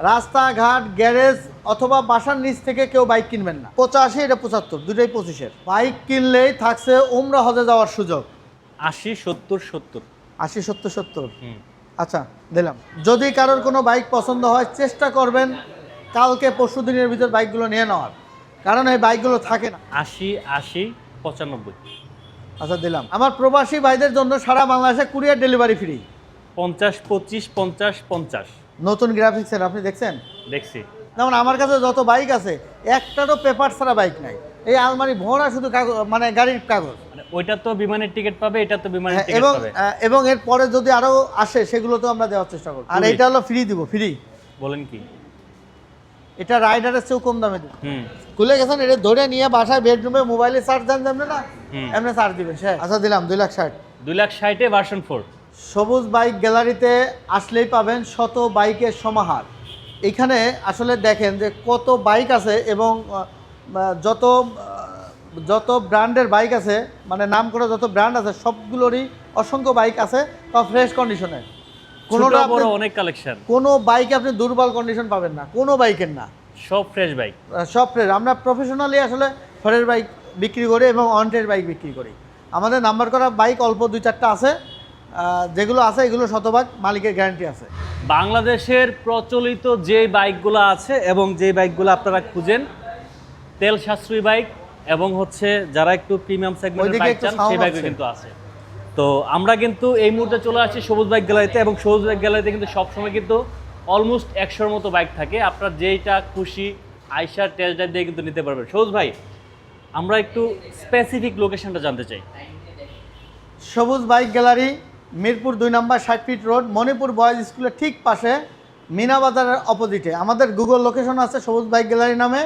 রাস্তাঘাট গ্যারেজ অথবা বাসার নিচ থেকে কেউ বাইক কিনবেন না। 85 এটা 75 দুটোই 25-এর বাইক কিনলেই থাকছে উমরা হজে যাওয়ার সুযোগ। 80 70 70 80 70 70। আচ্ছা দিলাম। যদি কারোর কোনো বাইক পছন্দ হয় চেষ্টা করবেন কালকে পরশু দিনের ভিতর বাইকগুলো নিয়ে নেওয়ার, কারণ এই বাইকগুলো থাকে না। 80 80 95। আচ্ছা দিলাম। আমার প্রবাসী ভাইদের জন্য সারা বাংলাদেশে কুরিয়ার ডেলিভারি ফ্রি। 50 25 50 50। নতুন গ্রাফিক্সের আপনি দেখছেন? দেখছি। যেমন আমার কাছে যত বাইক আছে একটারও পেপার ছাড়া বাইক নাই। এই আলমারি ভরা শুধু কাগজ, মানে গাড়ির কাগজ। মানে ওইটা তো বিমানের টিকিট পাবে, এটা তো বিমানের টিকিট এবং পাবে। এবং এর পরে যদি আরো আসে সেগুলো তো আমরা দেওয়ার চেষ্টা করব। আর এটা হলো ফ্রি দিব, ফ্রি। বলেন কি? এটা রাইডারের চেয়েও কম দামে দিব। হুম। খুলে গেছেন, এটা ধরে নিয়ে বাসায় বেডরুমে মোবাইলে চার্জ দেন যেমন না এমনি চার্জ দিবেন। আচ্ছা দিলাম 2,60,000। 2,60,000 ভার্সন 4। সবুজ বাইক গ্যালারিতে আসলেই পাবেন শত বাইকের সমাহার। এখানে আসলে দেখেন যে কত বাইক আছে এবং যত যত ব্র্যান্ডের বাইক আছে, মানে নাম করে যত ব্র্যান্ড আছে সবগুলোরই অসংখ্য বাইক আছে, সব ফ্রেশ কন্ডিশনে। কোনোটা বড় অনেক কালেকশন। কোনো বাইকে আপনি দুর্বল কন্ডিশন পাবেন না, কোনো বাইকের না, সব ফ্রেশ বাইক। সব ফ্রেশ। আমরা প্রফেশনালি আসলে ফ্রেশ বাইক বিক্রি করি এবং অনটেড বাইক বিক্রি করি। আমাদের নাম্বার করা বাইক অল্প 2-4টা আছে, যেগুলো আছে এগুলো শতভাগ মালিকের গ্যারান্টি আছে। বাংলাদেশের প্রচলিত যে বাইকগুলো আছে এবং যে বাইকগুলো আপনারা খুঁজেন, তেল সাশ্রয়ী বাইক এবং হচ্ছে যারা একটু প্রিমিয়াম সেগমেন্টের বাইক চান সেই বাইকও কিন্তু আছে। তো আমরা কিন্তু এই মুহূর্তে চলে আসছি সবুজ বাইক গ্যালারিতে, এবং সবুজ বাইক গ্যালারিতে কিন্তু সবসময় কিন্তু অলমোস্ট 100-র মতো বাইক থাকে। আপনার যেইটা খুশি আইসার টেস্ট ড্রাইভ দিয়ে কিন্তু নিতে পারবেন। সবুজ ভাই, আমরা একটু স্পেসিফিক লোকেশনটা জানতে চাই। সবুজ বাইক গ্যালারি মিরপুর 2 নম্বর 60 ফিট রোড, মণিপুর বয়েজ স্কুলের ঠিক পাশে, মিনা বাজারের অপোজিটে। আমাদের গুগল লোকেশন আছে সবুজ বাইক গ্যালারি নামে,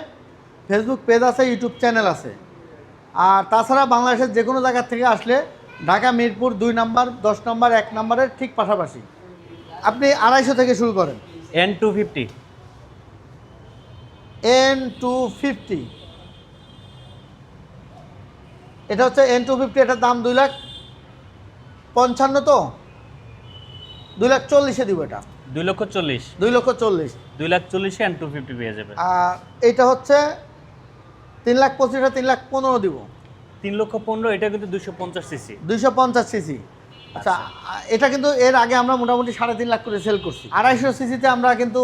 ফেসবুক পেজ আছে, ইউটিউব চ্যানেল আছে। আর তাছাড়া বাংলাদেশের যে কোনো জায়গা থেকে আসলে ঢাকা মিরপুর 2 নম্বর 10 নম্বর 1 নম্বরের ঠিক পাশাপাশি। আপনি 250 থেকে শুরু করেন। N250। N250 এটা হচ্ছে N250। এটার দাম 2,55,000 তো 2,40,000-এ দিব। এটা 2,40,000। 2,40,000। 2,40,000-এ N250 পেয়ে যাবে। আর এটা হচ্ছে 3,25,000, 3,15,000 দিব। 3,15,000 এটা কিন্তু 250 সিসি। 250 সিসি। আচ্ছা, এটা কিন্তু এর আগে আমরা মোটামুটি 3.5 লাখ করে সেল করছি। 250 সিসিতে আমরা কিন্তু,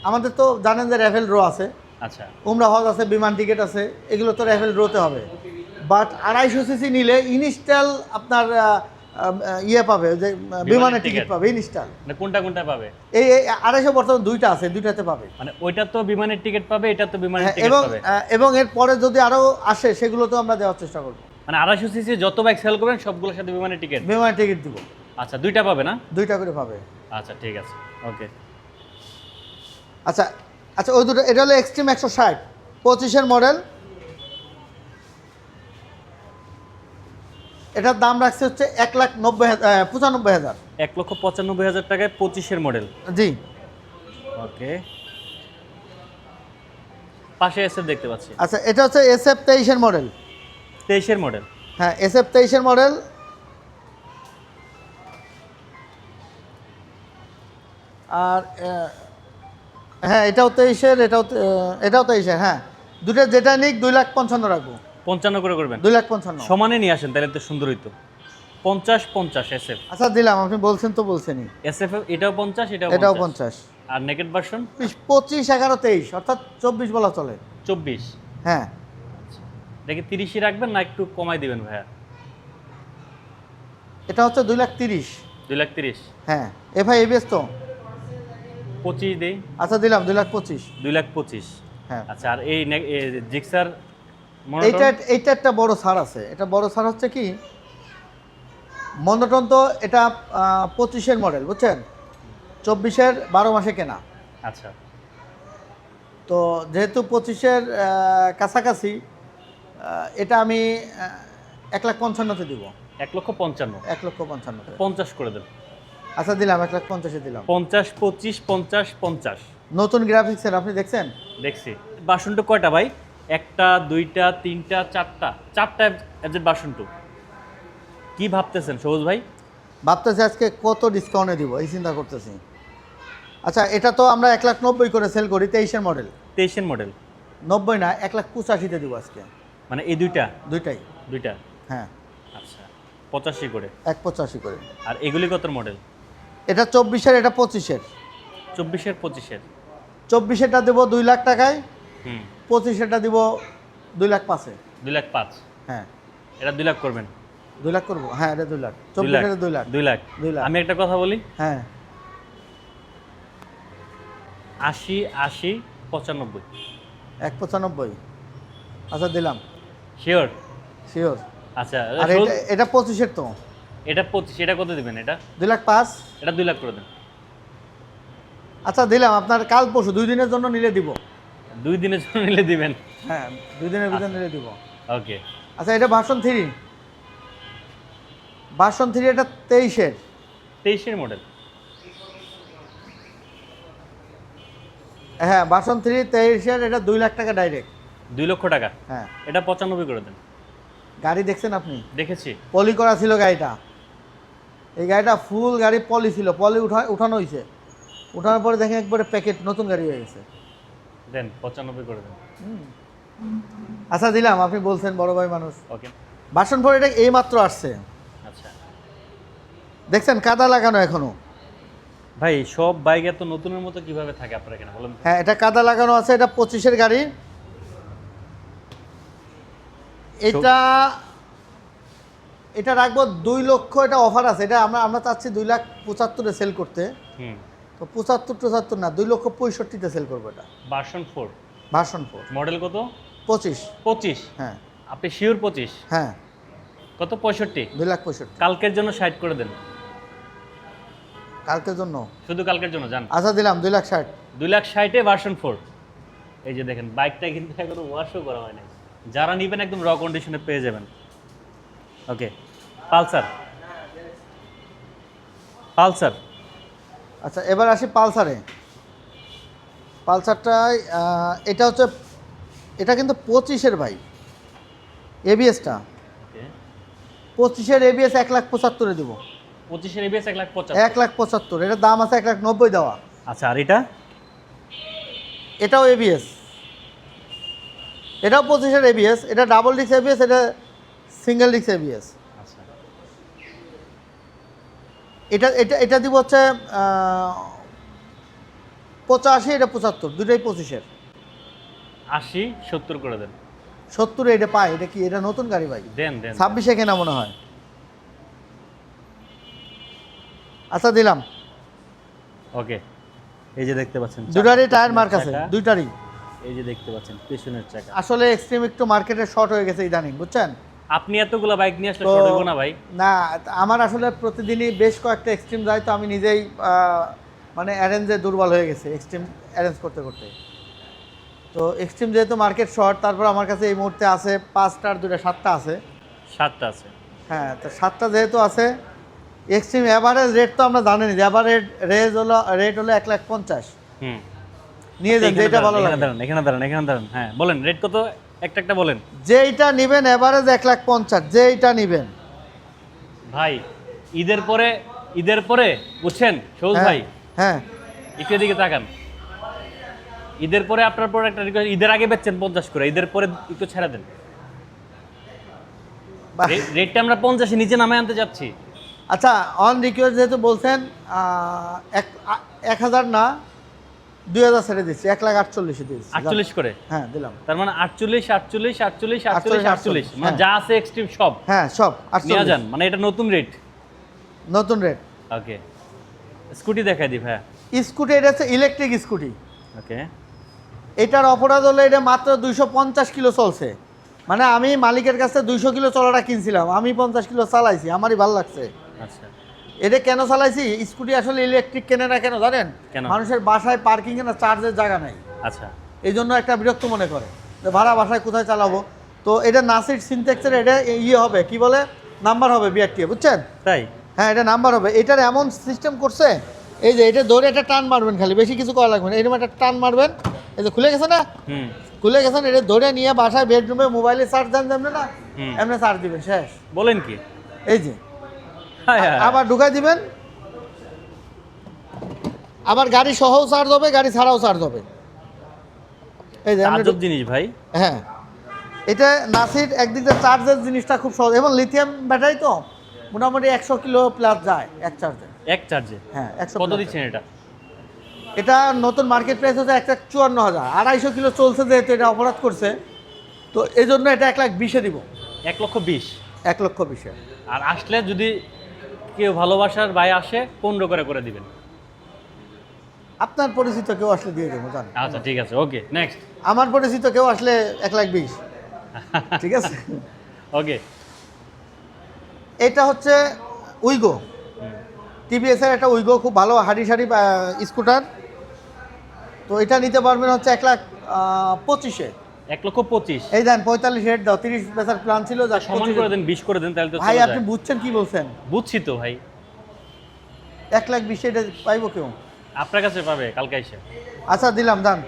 আমাদের তো জানেন যে র্যাফেল ড্র আছে। আচ্ছা। উমরা হজ আছে, বিমান টিকিট আছে, এগুলো তো র্যাফেল ড্রোতে হবে। বাট 250 সিসি নিলে ইনস্টল আপনার ইয়ে পাবে, যে বিমানের টিকিট পাবে ইনস্টল। মানে কোনটা কোনটা পাবে? এই 250 বর্তমান দুইটা আছে, দুইটাতে পাবে। মানে ওইটা তো বিমানের টিকিট পাবে, এটা তো বিমানের টিকিট পাবে। এবং এর পরে যদি আরো আসে সেগুলো তো আমরা দেওয়ার চেষ্টা করব। মানে 250 সিসি যত বাইক সেল করবেন সবগুলোর সাথে বিমানের টিকিট? বিমানের টিকিট দিব। আচ্ছা, দুইটা পাবে না? দুইটা করে পাবে। আচ্ছা ঠিক আছে, ওকে। আচ্ছা আচ্ছা, ওই দুটো, এটা হলো এক্সট্রিম 160 25-এর মডেল। এটার দাম রাখছে হচ্ছে 1,95,000। 1,95,000 টাকায় 25-এর মডেল। জি ওকে। পাশে এসএফ দেখতে পাচ্ছি। আচ্ছা, এটা হচ্ছে SF 23-এর মডেল। 23-এর মডেল। হ্যাঁ, SF 23-এর মডেল। আর হ্যাঁ, এটাও 23-এর, এটাও 23-এর। হ্যাঁ, দুটো যেটা নিক 2,55,000 রাখবো। 55 করে করবেন? 2,55,000 সমানে নিয়ে আসেন তাহলে তো সুন্দর হইতো। 50 এসএফ। আচ্ছা দিলাম, আপনি বলছেন তো বলছেনই। এসএফ এটাও 50, এটাও 50। আর নেকেড ভার্সন 25, 11, 23 অর্থাৎ 24 বলা চলে। 24। হ্যাঁ, দেখি 30ই রাখবেন না একটু কমাই দিবেন ভাইয়া? এটা হচ্ছে 2,30,000। 2,30,000। হ্যাঁ, এফআই এবিএস তো 25 দেই। আচ্ছা দিলাম 2,25,000। 2,25,000। হ্যাঁ। আচ্ছা, আর এই জিক্সার এইটা একটা বড় ছাড় আছে। এটা বড় ছাড় হচ্ছে কি, মনোটন তো এটা 25-এর মডেল, বুঝছেন, 24-এর 12 মাসে কেনা। আচ্ছা। তো যেহেতু 25-এর কাছাকাছি, এটা আমি 1,55,000-তে দিব। 1,55,000? 1,55,000-তে 50 করে দেন। আচ্ছা দিলাম, 1,50,000-এ দিলাম। 50 25 50 50। নতুন গ্রাফিক্সের আপনি দেখছেন? দেখছি। বাসনটা কয়টা ভাই? একটা, দুইটা, তিনটা, চারটা এজেড বাসন। কি ভাবতেছেন সবুজ ভাই? ভাবতেছি আজকে কত ডিসকাউন্টে দিব এই চিন্তা করতেছি। আচ্ছা, এটা তো আমরা 1,90,000 করে সেল করি, 23-এর মডেল। 23-এর মডেল 90 না, 1,85,000-তে দিব আজকে। মানে এই দুইটা দুইটাই। দুইটা হ্যাঁ, আচ্ছা 85 করে। 1,85 করে। আর এগুলি কত মডেল? এটা 24-এর, এটা 25-এর। 24-এর 25-এর 24-এরটা দেবো 2 লাখ টাকায়, হুম 25-এরটা দিব 2 লাখ 5-এ। 2 লাখ 5। হ্যাঁ, এটা 2 লাখ করবেন? 2 লাখ করবো। হ্যাঁ, এটা 2 লাখ। 2 লাখ 24-এর 2 লাখ। 2 লাখ 2 লাখ। আমি একটা কথা বলি, হ্যাঁ, 80 80 95। 1,95। আচ্ছা, দিলাম। শিওর? শিওর। আচ্ছা আর এটা 25-এর তো। এটা 25, এটা কত দিবেন? এটা 2 লাখ 5। এটা 2 লাখ করে দেন। আচ্ছা, দিলাম। আপনার কাল পরশু 2 দিনের জন্য নিলে দিব। 2 দিনের জন্য নিলে দিবেন? হ্যাঁ, 2 দিনের ভিতরে নিলে দিব। ওকে। আচ্ছা, এটা ভার্সন 3। ভার্সন 3 এটা 23-এর। 23-এর মডেল? হ্যাঁ, ভার্সন 3 23-এর, এটা 2 লাখ টাকা ডাইরেক্ট। 2 লক্ষ টাকা? হ্যাঁ। এটা 95 করে দেন। গাড়ি দেখছেন আপনি? দেখেছি। পলি করা ছিল গাড়িটা। এই গাড়িটা ফুল গাড়ি পলি ছিল, পলি উঠানো হয়েছে। উঠানোর পরে দেখেন একবারে প্যাকেট নতুন গাড়ি হয়ে গেছে। দেন 95 করে দেন। আচ্ছা, দিলাম। আপনি বলছেন বড় ভাই মানুষ। ওকে। ভার্সন 4 এটা এই মাত্র আসছে। আচ্ছা দেখছেন কাদা লাগানো এখনো। ভাই, সব বাইক এত নতুনের মতো কিভাবে থাকে আপনার এখানে বলেন? হ্যাঁ, এটা কাদা লাগানো আছে। এটা 25-এর গাড়ি। এটা রাখবো 2 লক্ষ। এটা অফার আছে। এটা আমরা চাচ্ছি 2 লাখ 75-এ সেল করতে। হুম। তো 75-75 না, 2 লক্ষ 65-তে সেল করবো এটা। ভার্সন 4 ভার্সন 4 মডেল কত? 25। 25? হ্যাঁ। আপনি শিওর 25? হ্যাঁ, কত? 65? 2 লাখ 65। কালকের জন্য 60 করে দেন। কালকের জন্য? শুধু কালকের জন্য যান। আচ্ছা, দিলাম 2 লাখ 60। 2 লাখ 60-এ ভার্সন 4। এই যে দেখেন, বাইকটা কিন্তু এখনো ওয়াশও করা হয় নাই। যারা নেবেন একদম র কন্ডিশনে পেয়ে যাবেন। ওকে। পালসার। পালসার। আচ্ছা, এবার আসি পালসারে। পালসারটায় এটা হচ্ছে, এটা কিন্তু 25-এর বাইক। এবিএসটা ওকে। 25-এর এবিএস 1,75,000-এ দেবো। 25-এর এবিএস 1,75,000? 1,75,000। এটার দাম আছে 1,90,000 দেওয়া। আচ্ছা, আর এটা? এটাও এবিএস। এটাও 25-এর এবিএস। এটা ডাবল ডিস্ক এবিএস, এটা সিঙ্গেল ডিস্ক এবিএস। আচ্ছা। এটা এটা এটা দিব হচ্ছে 85, এটা 75, দুটোই 25-এর। 80 70 করে দেন। 70-এ এটা পায়। এটা কি? এটা নতুন গাড়ি ভাই। দেন দেন। 26-এ কেনা মনে হয়। আচ্ছা, দিলাম। ওকে। এই যে দেখতে পাচ্ছেন দুটারই টায়ার মার্ক আছে, চাকা। দুইটারই। এই যে দেখতে পাচ্ছেন পেছনের চাকা। আসলে এক্সট্রিম একটু মার্কেটে শর্ট হয়ে গেছে ইদানিং, বুঝছেন? আপনি এতগুলো বাইক নিয়ে আসলে তো শর্ট হইব না ভাই? না, আমার আসলে প্রতিদিনই বেশ কয়েকটা এক্সট্রিম যায়, তো আমি নিজেই মানে অ্যারেঞ্জে দুর্বল হয়ে গেছে এক্সট্রিম অ্যারেঞ্জ করতে করতে। তো এক্সট্রিম যেহেতু মার্কেট শর্ট, তারপর আমার কাছে এই মুহূর্তে আছে 5টার 2টা 7টা আছে। 7টা আছে? হ্যাঁ, তো 7টা যেহেতু আছে, এক্সট্রিম অ্যাভারেজ রেট তো আমরা জানি, যে অ্যাভারেজ রেট হলো 1,50,000। হুম। নিয়ে যান যেটা ভালো লাগে। এখানে দাঁড়ান। হ্যাঁ বলেন, রেট কত একটা একটা বলেন। যেইটা নেবেন অ্যাভারেজ 1,50,000, যেইটা নেবেন ভাই। ঈদের পরে বুঝছেন সবুজ ভাই, হ্যাঁ একটু এদিকে তাকান। ঈদের পরে আপনার প্রোডাক্টটা রিকোয়েস্ট, ঈদের আগে বেচছেন 50 করে, ঈদের পরে একটু ছেড়ে দেন। বাহ। রেটটা আমরা 50-এর নিচে নামায় আনতে যাচ্ছি। আচ্ছা, অন রিকোয়েস্ট যেহেতু বলছেন, 1,000 না 2,000 ছেড়ে দিচ্ছি, 1,48,000 দিচ্ছি। 48 করে? হ্যাঁ, দিলাম। তার মানে 48 মানে হ্যাঁ। যা আছে এক্সট্রিম সব হ্যাঁ, সব নিয়ে 48 যান, মানে এটা নতুন রেট। নতুন রেট। ওকে। স্কুটি দেখাই দি ভাই। স্কুটি, এটা হচ্ছে ইলেকট্রিক স্কুটি। ওকে। এটার অপরাধ হলো এটা মাত্র 250 কিলো চলছে। মানে আমি মালিকের কাছে 200 কিলো চলাটা কিনছিলাম, আমি 50 কিলো চালাইছি, আমারই ভালো লাগছে। আচ্ছা। এটা কেন চালাইছি? স্কুটি আসলে ইলেকট্রিক কেনে না কেন জানেন? কেন? মানুষের বাসায় পার্কিংয়ে না চার্জের জায়গা নাই। আচ্ছা। এই জন্য একটা বিরক্ত মনে করে যে ভাড়া বাসায় কোথায় চালাবো। তো এটা নাসির সিনটেক্সের এটা হবে, কি বলে, নাম্বার হবে বিআরটি, বুঝছেন? তাই? হ্যাঁ, এটা নাম্বার হবে। এটার এমন সিস্টেম করছে, এই যে এটা ধরে একটা টান মারবেন, খালি বেশি কিছু করা লাগবে না, এরকম একটা টান মারবেন, এই যে খুলে গেছে না, হুম। খুলে গেছেন, এটা ধরে নিয়ে বাসায় বেডরুমে মোবাইলে চার্জ দেন, যেমন না হুম। এমনি চার্জ দিবেন, শেষ। বলেন কি? এই যে হায় হায়। আবার ঢুকাই দিবেন, আবার গাড়ি সহও চার্জ হবে, গাড়ি ছাড়াও চার্জ হবে। এই যে আজব জিনিস ভাই। হ্যাঁ, এটা নাসির একদিক দিয়ে চার্জের জিনিসটা খুব সহজ, এবং লিথিয়াম ব্যাটারি তো মোটামুটি 100 কিলো প্লাস যায় এক চার্জে। এক চার্জে? হ্যাঁ, 100। কত দিচ্ছেন এটা? এটা নতুন মার্কেট প্রাইস হচ্ছে 1,54,000। 250 কিলো চলছে, যেহেতু এটা অপরাধ করছে, তো এই জন্য এটা 1,20,000 দিব। 1,20,000? 1,20,000। আর আসলে যদি কেউ ভালোবাসার ভাই আসে 15 করে দিবেন। আপনার পরিচিত কেউ আসলে দিয়ে দেবো, জান। আচ্ছা ঠিক আছে, ওকে নেক্সট। আমার পরিচিত কেউ আসলে 1,20,000। ঠিক আছে। ওকে। এটা হচ্ছে উইগো, টিভিএস এর একটা উইগো, খুব ভালো হাড়ি সারি স্কুটার। তো এটা নিতে পারবেন হচ্ছে 1,25,000-এ। 1,25,000? এই দেন 45 হেড দাও, 30 বেচার প্ল্যান ছিল, যা সমান করে দেন, 20 করে দেন, তাহলে তো ভাই চলে আপনি যায়। বুঝছেন কি বলছেন? বুঝছি তো ভাই। 1,20,000 এটা পাইবো কেউ? আপনার কাছে পাবে কালকে এসে। আচ্ছা দিলাম, দান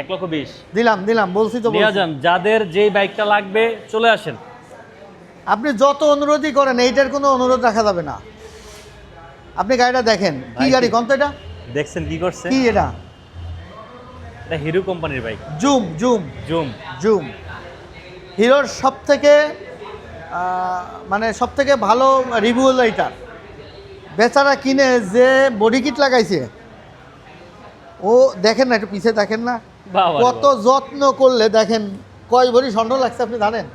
1,20,000 দিলাম, বলছি তো নিয়ে বলছি। যান। যাদের যেই বাইকটা লাগবে চলে আসেন। আপনি যত অনুরোধই করেন, এইটার কোনো অনুরোধ রাখা যাবে না। আপনি গাড়িটা দেখেন, কি ভাই, গাড়ি কোন তো এটা? দেখছেন কি করছে? কি এটা? এটা হিরো কোম্পানির বাইক। জুম। হিরোর সব থেকে মানে সব থেকে ভালো রিভিউ হলো এটা। বেচারা কিনে যে বডি কিট লাগাইছে, ও দেখেন না, একটু পিছিয়ে দেখেন না, বাবা রে কত বাবা। যত্ন করলে দেখেন কয় ভরি স্বর্ণ লাগছে আপনি জানেন?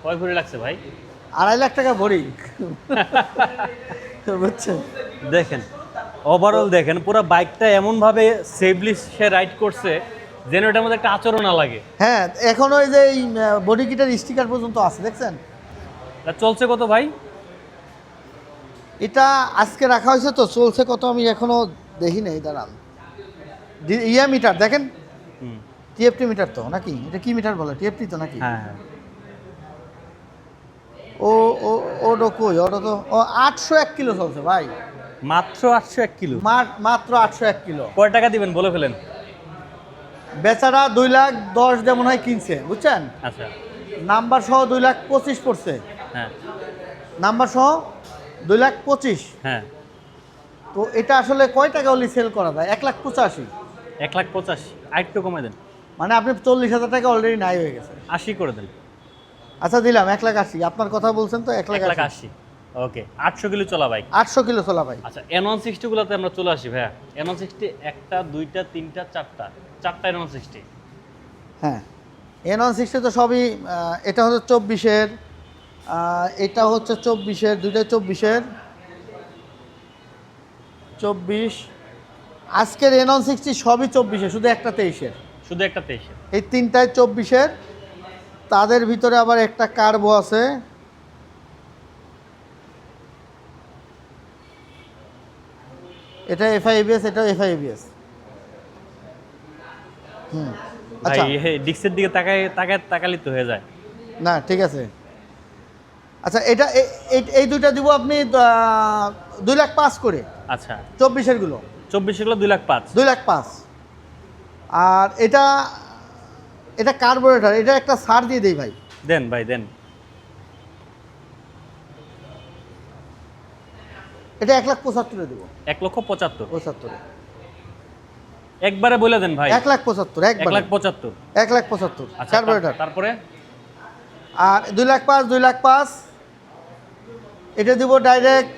কয় ভরি লাগছে ভাই? 2.5 লাখ টাকা ভরি। বুঝছেন? দেখেন ওভারঅল দেখেন, পুরো বাইকটা এমনভাবে সেফলি সে রাইড করছে যেন এটার মধ্যে একটা আচরণ না লাগে। হ্যাঁ, এখনো এই যে এই বডি কিটের স্টিকার পর্যন্ত আছে, দেখছেন? এটা চলছে কত ভাই? এটা আজকে রাখা হয়েছে, তো চলছে কত আমি এখনো দেখি নাই, দাঁড়ান। ইয়া মিটার দেখেন, হুম, টিএফটি মিটার তো নাকি? এটা কি মিটার বলে? টিএফটি তো নাকি? হ্যাঁ হ্যাঁ। ওটা কই? ওটা তো 801 কিলো চলছে ভাই। মাত্র 801 কিলো? মাত্র 801 কিলো। কয় টাকা দিবেন বলে ফেলেন। বেচারা 2,10,000 দিয়ে মনে হয় কিনছে, বুঝছেন? আচ্ছা। নাম্বার সহ 2,25,000 পড়ছে। হ্যাঁ নাম্বার সহ 2,25,000। হ্যাঁ। তো এটা আসলে কয় টাকা হলে সেল করা যায়? 1,85,000। 1,85,000? আরেকটু কমাই দেন। মানে আপনি 40,000 টাকা অলরেডি নাই হয়ে গেছে। 80 করে দেন। আচ্ছা দিলাম 1,80,000। আপনার কথা বলছেন তো, 1,80,000। 1,80,000 ওকে। 800 কিলো চলা বাইক। 800 কিলো চলা ভাই। আচ্ছা, N160 গুলোতে আমরা চলে আসি ভাইয়া। N160 একটা, দুইটা, তিনটা, চারটা N160। হ্যাঁ, N160 তো সবই এটা হচ্ছে 24-এর, এটা হচ্ছে 24-এর, দুইটাই 24-এর। 24 আজকের N160 সবই 24-এর, শুধু একটা 23-এর। শুধু একটা 23-এর? এই তিনটায় 24-এর। তাদের ভিতরে আবার একটা কার্বো আছে। এটা FI-ABS, এটা FI-ABS। ভাই আচ্ছা, ডিক্সের দিকে তাকালি তো হয়ে যায়। না ঠিক আছে। আচ্ছা, এটা এই দুইটা দিব আপনি 2,05,000 করে। আচ্ছা, 24-এর গুলো 24 গুলো 2,05,000? 2,05,000। আর এটা কার্বোরেটর, এটা একটা ছাড় দিয়ে দেই ভাই। দেন ভাই দেন। এটা 1,75,000 দেবো। 1,75,000? 75। একবারে বলে দেন ভাই। 1,75,000 একবার। 1,75,000? 1,75,000 আচ্ছা, কার্বোরেটর। তারপরে? আর 2,05,000 এটা দিব ডাইরেক্ট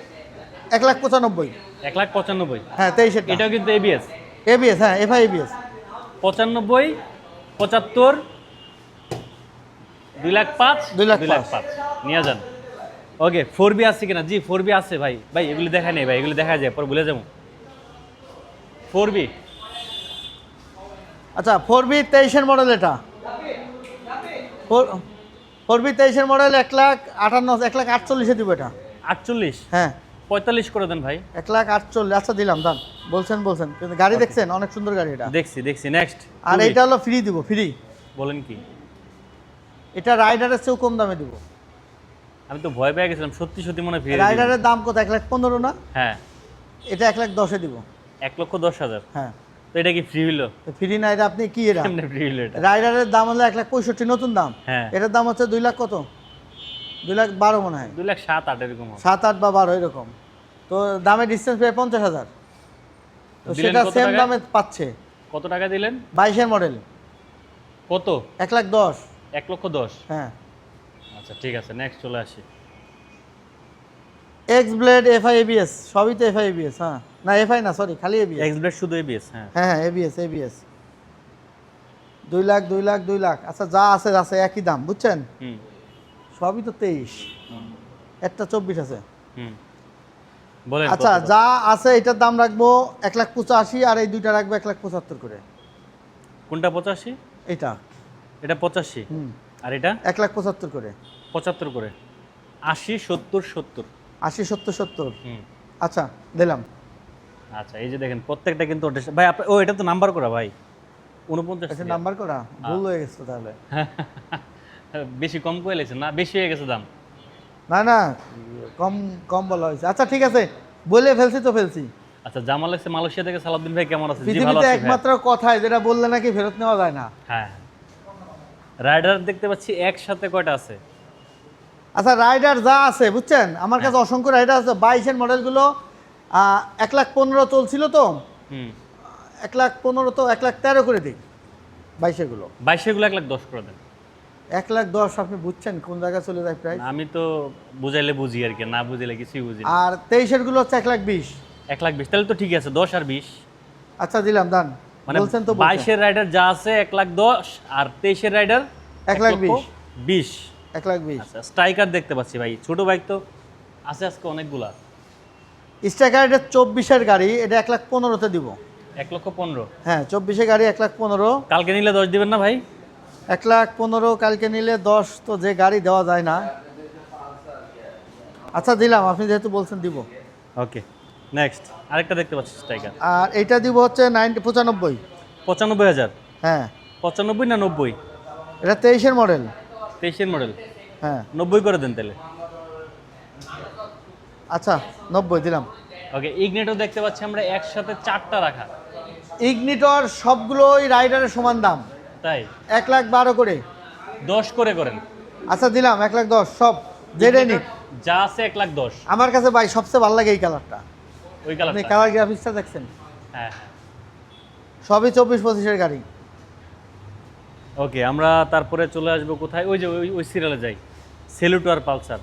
1,95,000। 1,95,000? হ্যাঁ, 23-এর। এটাও কিন্তু ABS? ABS, হ্যাঁ, FI-ABS। 95, 75, 2,05,000? 2,05,000 নিয়ে যান। ওকে, 4B আছে কিনা? জি 4B আছে ভাই। ভাই এগুলি দেখায় নেই ভাই, এগুলি দেখা যায় পর ভুলে যাবো। 4B? আচ্ছা, 4B 23-এর মডেল। এটা 4B 23-এর মডেল 1,58,000, 1,48,000 দিব এটা। 48? হ্যাঁ, 45 করে দেন ভাই। 1,48,000। আচ্ছা দিলাম, দান। বলছেন কিন্তু গাড়ি দেখছেন, অনেক সুন্দর গাড়ি এটা। দেখছি। নেক্সট। আর এইটা হলো ফ্রি দিব, ফ্রি। বলেন কি? এটা রাইডারের চেয়েও কম দামে দিব। আমি তো ভয় পেয়ে গেছিলাম, সত্যি মনে হয় রাইডারের দাম কত? 1,15,000 না? হ্যাঁ। এটা 1,10,000 দিব। 1,10,000? হ্যাঁ। তো এটা কি ফ্রি হলো? ফ্রি না, এটা আপনি কি এটা? কেমনে ফ্রি হলো এটা? রাইডারের দাম হলো 1,65,000 নতুন দাম। হ্যাঁ। এটার দাম হচ্ছে 2 লাখ কত? 2,12,000 মনে হয়। 2,07,000 8 এরকম হবে। 7, 8 বা 12 এরকম। তো দামে ডিসটেন্স প্রায় 50,000, তো দিলেন সেটা কত সেম টাকায়? দামে পাচ্ছে। কত টাকা দিলেন? 22-এর মডেল, কত? 1,10,000। 1,10,000। হ্যাঁ, আচ্ছা ঠিক আছে, নেক্সট চলে আসি। এক্স ব্লেড এফআই এবিএস, সবই তো এফআই এবিএস। হ্যাঁ, না এফআই না, সরি, খালি এবিএস। এক্স ব্লেড শুধু এবিএস? হ্যাঁ হ্যাঁ হ্যাঁ, এবিএস এবিএস। 2 লাখ 2 লাখ 2 লাখ। আচ্ছা, যা আছে আছে একই দাম, বুঝছেন? হুম সবই তো 23, একটা 24 আছে। হুম বলেন। আচ্ছা, কত? যা আছে এটার দাম রাখবো 1,85,000, আর এই দুইটা রাখবো 1,75,000 করে। কোনটা 85? এটা এটা 85। হুম, আর এটা 1,75,000 করে। 75 করে। 80, 70, 70। 80, 70, 70। হুম আচ্ছা, দিলাম। আচ্ছা, এই যে দেখেন প্রত্যেকটা কিন্তু ভাই আপনার, ও এটা তো নাম্বার করা ভাই, 49 এটা নাম্বার করা, ভুল হয়ে গেছে তাহলে। বেশি কম করে লেগেছে না, বেশি হয়ে গেছে দাম। না না, কম কম বলা হয়েছে। আচ্ছা ঠিক আছে, বলে ফেলছি তো ফেলছি। আচ্ছা, জামাল এসে মালয়েশিয়া থেকে, সালাউদ্দিন ভাই কেমন আছে? জি ভালো পৃথিবীতে আছি ভাই। একমাত্র কথায় যেটা বললে নাকি ফেরত নেওয়া যায় না। হ্যাঁ, রাইডার দেখতে পাচ্ছি একসাথে কয়টা আছে? আচ্ছা, রাইডার যা আছে বুঝছেন, আমার কাছে অসংখ্য রাইডার আছে। 22-এর মডেলগুলো 1,15,000 চলছিল তো, হুম 1,15,000 তো 1,13,000 করে দিই 22-এর গুলো। 22 গুলো 1,10,000 করে দেন। 1,10,000 আপনি বুঝছেন কোন জায়গায় চলে যায় প্রাইস? আমি তো বুঝাইলে বুঝি আর কি, না বুঝাইলে কিছুই বুঝি না। আর 23-এর গুলো হচ্ছে 1,20,000। 1,20,000 তাহলে তো ঠিক আছে, 10 আর 20। আচ্ছা দিলাম, দান মানে বলছেন তো 22-এর রাইডার যা আছে 1,10,000, আর 23-এর রাইডার 1,20,000। 1,20,000। 1,20,000। আচ্ছা, স্ট্রাইকার দেখতে পাচ্ছি ভাই, ছোট বাইক তো আছে আজকে অনেকগুলা। স্ট্রাইকার এটা 24-এর গাড়ি, এটা 1,15,000-তে দিব। 1,15,000। হ্যাঁ, 24-এর গাড়ি 1,15,000। কালকে নিলে 10 দিবেন না ভাই? 1,15,000 কালকে নিলে 10, তো যে গাড়ি দেওয়া যায় না। আচ্ছা দিলাম, আপনি যেহেতু বলছেন দিব। ওকে, নেক্সট আরেকটা দেখতে পাচ্ছি স্ট্রাইকার। আর এটা দিব হচ্ছে 95। 95,000? হ্যাঁ, 95 না 90? এটা 23-এর মডেল। 23-এর মডেল, হ্যাঁ 90 করে দেন তাহলে। আচ্ছা, 90 দিলাম। ওকে, ইগনেটও দেখতে পাচ্ছি আমরা একসাথে 4টা রাখা। ইগনিটর সবগুলোই রাইডারের সমান দাম, তাই 1,12,000 করে। 10 করে করেন। আচ্ছা দিলাম 1,10,000 সব, যেটাই নিক। যা আছে 1,10,000। আমার কাছে ভাই সবচেয়ে ভালো লাগে এই কালারটা। ওই আপনি কালারটা? কালার গ্রাফিক্সটা দেখছেন? হ্যাঁ হ্যাঁ। সবই 24-25-এর গাড়ি। ওকে, আমরা তারপরে চলে আসবো কোথায়, ওই যে ওই সিরিয়ালে যাই, সেলুটো আর পালসার।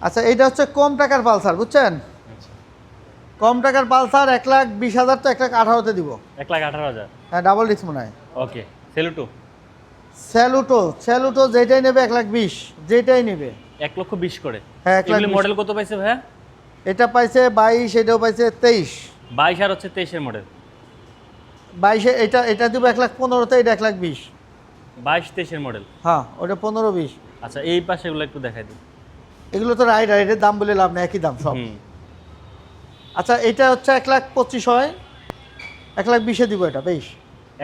আচ্ছা, এইটা হচ্ছে কম টাকার পালসার, বুঝছেন? আচ্ছা, কম টাকার পালসার 1,20,000 তো 1,18,000-তে দিব। 1,18,000। হ্যাঁ, ডাবল ডিস্ক মনে হয়। ওকে, সেলুটো স্যালুটো যেটাই নেবে 1,20,000, যেটাই নেবে 1,20,000 করে। হ্যাঁ, এগুলি 1,20,000। মডেল কত পাইছে ভাইয়া? এটা পাইছে 22, এটাও পাইছে 23। 22 আর হচ্ছে 23-এর মডেল। 22-এ এটা দিব 1,15,000-তে, এটা 1,20,000। 22, 23-এর মডেল। হ্যাঁ, ওটা 15-20। আচ্ছা, এই পাশে এগুলো একটু দেখাই দিন। এগুলো তো রাইডার, এটার দাম বলে লাভ নেই, একই দাম সব। হুম আচ্ছা, এটা হচ্ছে 1,25,000 হয়, 1,20,000-এ দিব এটা 23।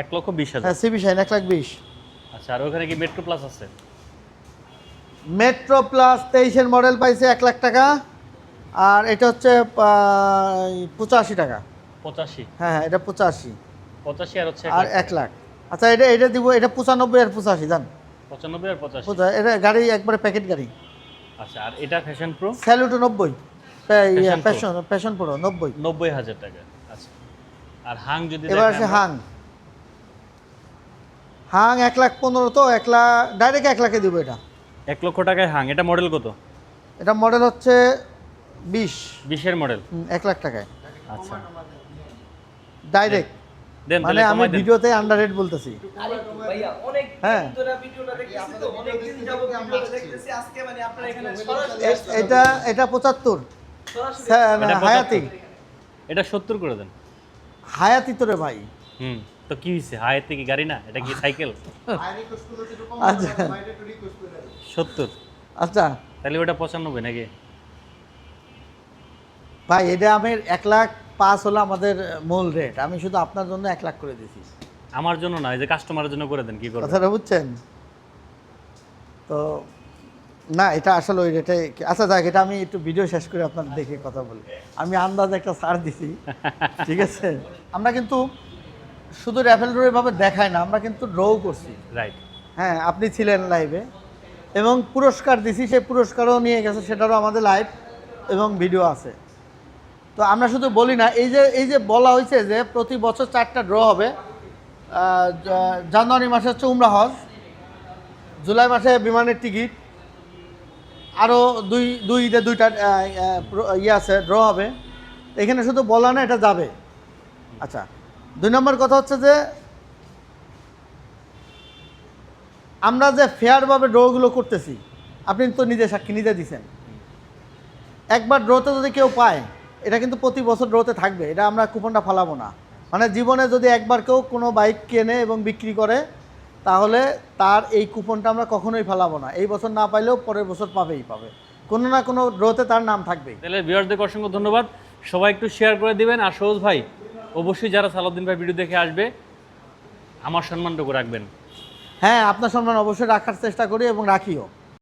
1,20,000। হ্যাঁ, সিবি শাইন 1,20,000। আচ্ছা, আর ওখানে কি মেট্রো প্লাস আছে? মেট্রো প্লাস 23-এর মডেল পাইছে 1,00,000 টাকা, আর এটা হচ্ছে 85 টাকা। 85? হ্যাঁ হ্যাঁ, এটা 85, 85 আর হচ্ছে আর 1,00,000। আচ্ছা, এটা দিব, এটা 95 আর 85 জান। 95 আর 85। এটা গাড়ি একবারে প্যাকেট গাড়ি। আচ্ছা, আর এটা fashion pro? Saluto 90, Passion passion pro 90। 90,000 টাকা। আচ্ছা, আর হাং যদি এবার দেখেন আছে আমরা? হাং 1,15,000 তো 1,00,000 ডাইরেক্ট 1,00,000-এ দিব এটা। 1,00,000 টাকায় হাং, এটা মডেল কত? এটা মডেল হচ্ছে 20। 20-এর মডেল। 1,00,000 টাকায় আচ্ছা, ডাইরেক্ট। দেন মানে তাহলে আমি কমাই দেন। ভিডিওতে আন্ডার রেট বলতেছি। ভাইয়া অনেক হ্যাঁ। দিন ধরে ভিডিওটা দেখতেছি তো, অনেক দিন যাবত ভিডিওটা দেখতেছি, আজকে মানে আপনারা এখানে সরাসরি আসছেন। এটা 75, সরাসরি এটা হায়াতি। 75, এটা 70 করে দেন। হায়াতি তো রে ভাই। তো কি হয়েছে, হায়াতে কি গাড়ি না, এটা কি সাইকেল? আচ্ছা 70? আচ্ছা তাহলে ওটা 95 নাকি? ভাই, এটা আমি 1,05,000 হলো আমাদের মূল রেট, আমি শুধু আপনার জন্য 1,00,000 করে দিছি। আমার জন্য না, এই যে কাস্টমারের জন্য করে দেন, কি করবেন? কথাটা বুঝছেন তো? না, এটা আসলে ওই রেটে। আচ্ছা যাক, এটা আমি একটু ভিডিও শেষ করে আপনার দেখে কথা বলি। আমি আন্দাজে একটা ছাড় দিছি, ঠিক আছে? আমরা কিন্তু শুধু র্যাফেল ড্র এভাবে দেখাই না, আমরা কিন্তু ড্রও করছি। রাইট। হ্যাঁ, আপনি ছিলেন লাইভে, এবং পুরস্কার দিছি, সেই পুরস্কারও নিয়ে গেছে, সেটারও আমাদের লাইভ এবং ভিডিও আছে। তো আমরা শুধু বলি না, এই যে বলা হয়েছে যে প্রতি বছর 4টা ড্র হবে। জানুয়ারি মাসে হচ্ছে উমরা হজ, জুলাই মাসে বিমানের টিকিট, আরও দুই ঈদে 2টা ইয়ে আছে, ড্র হবে। এখানে শুধু বলা না, এটা যাবে। আচ্ছা, 2 নম্বর কথা হচ্ছে যে আমরা যে ফেয়ারভাবে ড্রগুলো করতেছি, আপনি তো নিজে সাক্ষী, নিজে দিছেন। একবার ড্রতে যদি কেউ পায়, এটা কিন্তু প্রতি বছর ড্রতে থাকবে, এটা আমরা কুপনটা ফালাবো না। মানে জীবনে যদি একবার কেউ কোনো বাইক কেনে এবং বিক্রি করে, তাহলে তার এই কুপনটা আমরা কখনোই ফালাবো না। এই বছর না পাইলেও পরের বছর পাবেই পাবে, কোনো না কোনো ড্রতে তার নাম থাকবেই। তাহলে ভিউয়ারদেরকে অসংখ্য ধন্যবাদ, সবাই একটু শেয়ার করে দিবেন। আর সহজ ভাই, অবশ্যই যারা সালাউদ্দিন ভাই ভিডিও দেখে আসবে, আমার সম্মানটুকু রাখবেন। হ্যাঁ, আপনার সম্মান অবশ্যই রাখার চেষ্টা করি এবং রাখিও।